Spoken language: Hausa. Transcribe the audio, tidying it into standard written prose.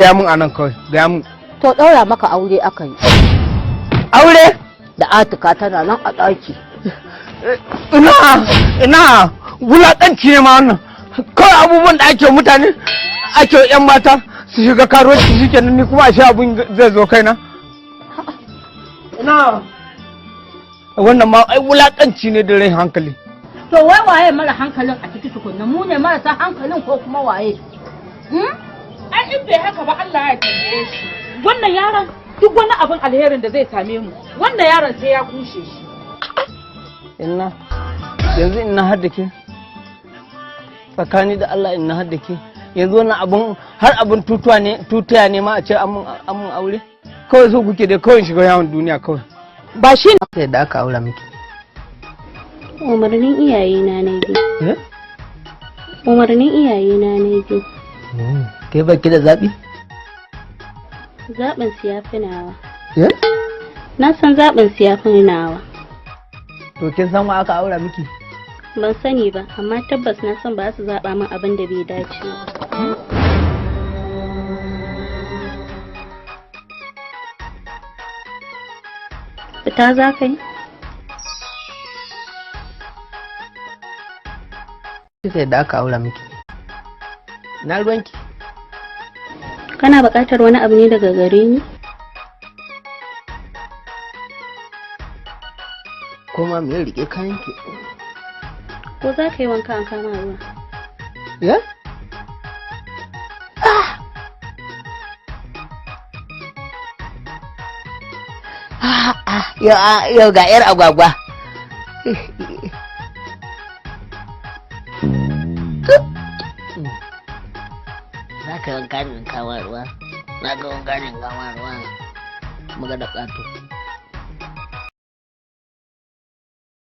Gaya mun anan kawai, gaya mun. To ɗaura maka aure aka yi. Aure? Da Atika tana nan a ɗaki. Ina wulaƙanci ne ma wannan. Kawai abubuwan da ake mutane, ake yan mata su shiga karuwanci shi kenan ni kuma a sha abin zai zo kaina. Ina wannan ma ai wulaƙanci ne da rai hankali. To wai waye mara hankalin a ciki tukunna, mu ne marasa hankalin ko kuma waye? Ai in bai haka ba Allah ya tambaye shi. Wannan yaron duk wani abin alherin da zai same mu, wannan yaron sai ya kushe shi. Inna yanzu ina har da ke tsakani da Allah ina har da ke yanzu wannan abun har abun tutuya ne ma a ce an mun aure kawai so kuke da kawai shiga yawon duniya kawai Ba shi ne. sai da aka aura miki. Umarnin iyayena na bi. Umarnin iyayena na bi. Kai baki da zaɓi? Zaɓin su ya fi nawa. Na san zaɓin su ya fi nawa. To kin san wa aka aura miki? Ban sani ba, amma tabbas na san ba su zaɓa min abin da bai dace ba. Fita za ka yi? Sai da aka aura miki. Na ruwanki. Kana buƙatar wani abu ne daga gare ni? Koma me rike kayanki? Ko za ka yi wanka an kama ruwa? Ya? Yau ga 'yar agwagwa. Za ka wanka ne kama ruwa, na ga wanka ne kama ruwa, muga da ƙato.